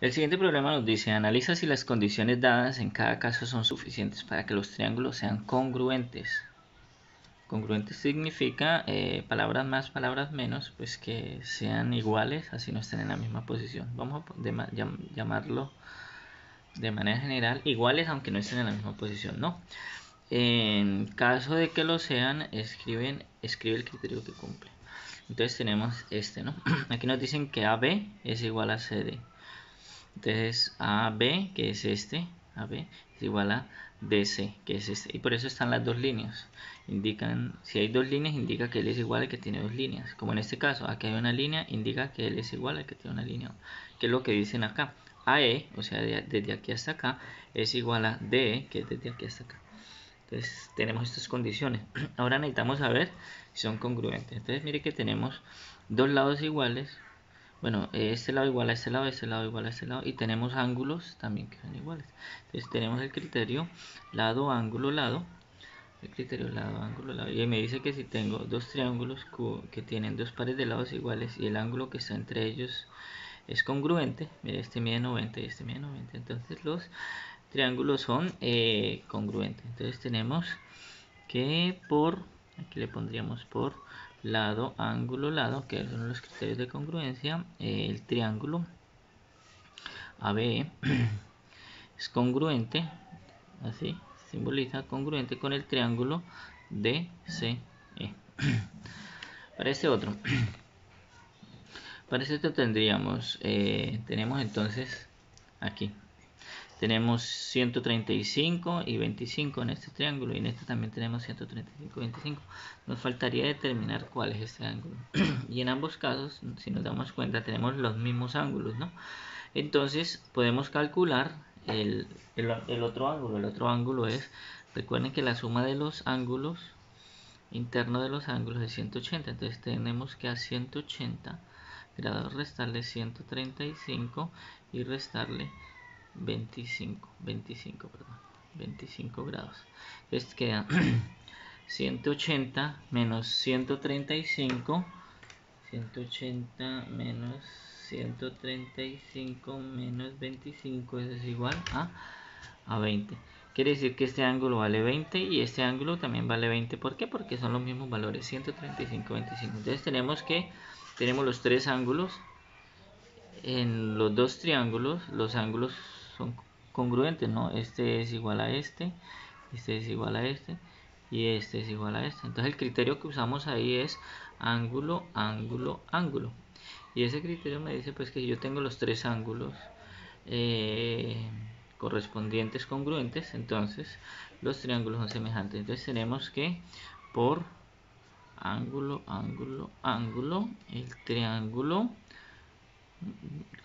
El siguiente problema nos dice, analiza si las condiciones dadas en cada caso son suficientes para que los triángulos sean congruentes. Congruentes significa palabras más, palabras menos, pues que sean iguales, así no estén en la misma posición. Vamos a llamarlo de manera general iguales, aunque no estén en la misma posición, ¿no? En caso de que lo sean, escribe el criterio que cumple. Entonces tenemos este, ¿no? Aquí nos dicen que AB es igual a CD. Entonces AB, que es este, AB es igual a DC, que es este. Y por eso están las dos líneas. Indican, si hay dos líneas, indica que él es igual al que tiene dos líneas. Como en este caso, aquí hay una línea, indica que él es igual al que tiene una línea. Que es lo que dicen acá. AE, o sea, desde aquí hasta acá, es igual a DE, que es desde aquí hasta acá. Entonces tenemos estas condiciones. Ahora necesitamos saber si son congruentes. Entonces mire que tenemos dos lados iguales. Bueno, este lado igual a este lado, este lado igual a este lado. Y tenemos ángulos también que son iguales. Entonces tenemos el criterio lado, ángulo, lado. El criterio lado, ángulo, lado. Y me dice que si tengo dos triángulos que tienen dos pares de lados iguales y el ángulo que está entre ellos es congruente. Mire, este mide 90 y este mide 90. Entonces los triángulos son congruentes. Entonces tenemos que aquí le pondríamos por lado, ángulo, lado, que son los criterios de congruencia, el triángulo ABE es congruente, así, simboliza congruente con el triángulo DCE. Para este otro, para este otro tenemos entonces aquí tenemos 135 y 25 en este triángulo y en este también tenemos 135 y 25. Nos faltaría determinar cuál es este ángulo. Y en ambos casos, si nos damos cuenta, tenemos los mismos ángulos, ¿no? Entonces podemos calcular el otro ángulo. El otro ángulo es, recuerden que la suma de los ángulos interno de los ángulos es 180. Entonces tenemos que a 180 grados restarle 135 y restarle 25 grados. Entonces queda 180 menos 135, 180 menos 135 menos 25 es igual a 20. Quiere decir que este ángulo vale 20 y este ángulo también vale 20. ¿Por qué? Porque son los mismos valores, 135, 25. Entonces tenemos los tres ángulos. En los dos triángulos, los ángulos son congruentes, ¿no? Este es igual a este es igual a este y este es igual a este. Entonces el criterio que usamos ahí es ángulo, ángulo, ángulo. Y ese criterio me dice pues que yo tengo los tres ángulos correspondientes congruentes, entonces los triángulos son semejantes. Entonces tenemos que por ángulo, ángulo, ángulo, el triángulo,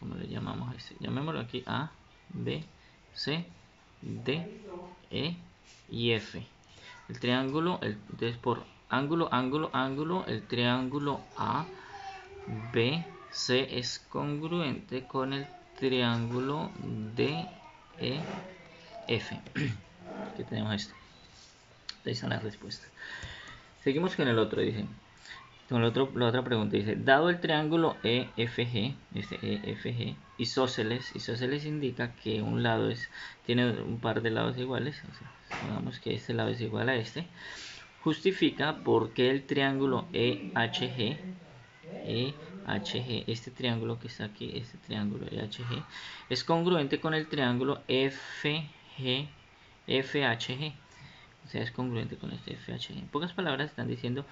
¿cómo le llamamos a este? Llamémoslo aquí A, B, C, D, E y F. El triángulo, entonces por ángulo, ángulo, ángulo, el triángulo A, B, C es congruente con el triángulo D, E, F. Aquí tenemos esto. Ahí están las respuestas. Seguimos con el otro, dice. La otra pregunta dice, dado el triángulo EFG, este EFG, isósceles indica que un lado tiene un par de lados iguales, o sea, digamos que este lado es igual a este, justifica por qué el triángulo EHG, este triángulo que está aquí, este triángulo EHG, es congruente con el triángulo FHG, o sea, es congruente con este FHG. En pocas palabras están diciendo,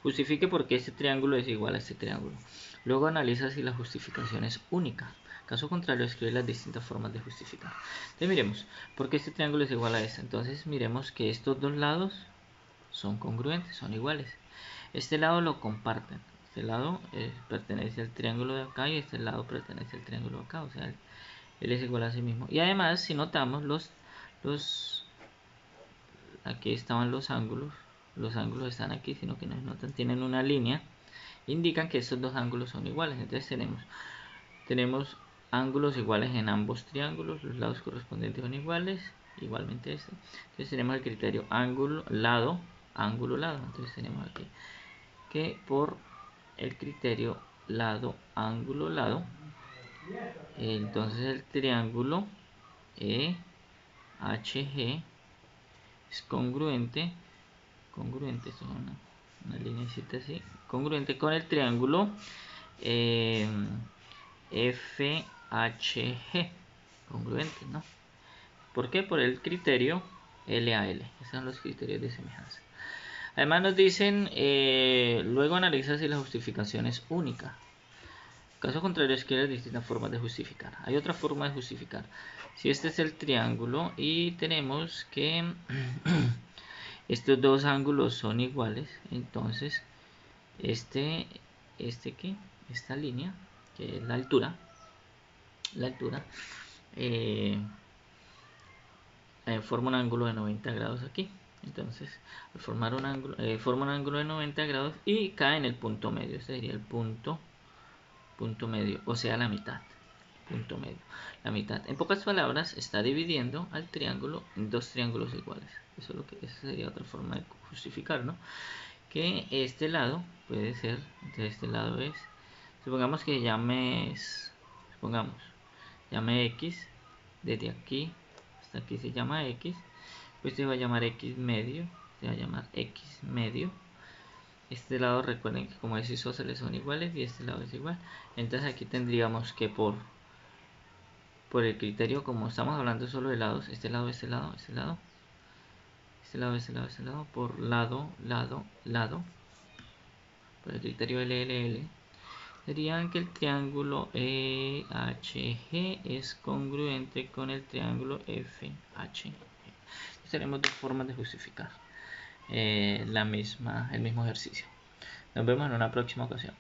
justifique por qué este triángulo es igual a este triángulo. Luego analiza si la justificación es única. Caso contrario, escribe las distintas formas de justificar. Entonces miremos, ¿por qué este triángulo es igual a este? Entonces miremos que estos dos lados son congruentes, son iguales. Este lado lo comparten. Este lado pertenece al triángulo de acá y este lado pertenece al triángulo de acá. O sea, él es igual a sí mismo. Y además, si notamos, aquí estaban los ángulos están aquí, sino que nos notan, tienen una línea, indican que estos dos ángulos son iguales. Entonces tenemos ángulos iguales en ambos triángulos, los lados correspondientes son iguales, igualmente este. Entonces tenemos el criterio ángulo, lado, ángulo, lado. Entonces tenemos aquí que por el criterio lado, ángulo, lado, Entonces el triángulo EHG es congruente, esto es una linecita así, congruente con el triángulo FHG, congruente, ¿no? ¿Por qué? Por el criterio LAL. Esos son los criterios de semejanza. Además nos dicen, luego analiza si la justificación es única. Caso contrario es que hay distintas formas de justificar. Hay otra forma de justificar. Si este es el triángulo y tenemos que estos dos ángulos son iguales, entonces esta línea, que es la altura, forma un ángulo de 90 grados aquí. Entonces, al formar un ángulo, forma un ángulo de 90 grados y cae en el punto medio. Este sería el punto medio, o sea, la mitad. Punto medio, la mitad. En pocas palabras, está dividiendo al triángulo en dos triángulos iguales. Eso es lo que, esa sería otra forma de justificar, ¿no? Que este lado puede ser, entonces este lado es, supongamos que llame X, desde aquí hasta aquí se llama X, pues se va a llamar X medio, se va a llamar X medio. Este lado, recuerden que como es isósceles son iguales y este lado es igual. Entonces aquí tendríamos que por el criterio, como estamos hablando solo de lados, este lado, por lado, por el criterio LLL, serían que el triángulo EHG es congruente con el triángulo FHG. Tenemos dos formas de justificar el mismo ejercicio. Nos vemos en una próxima ocasión.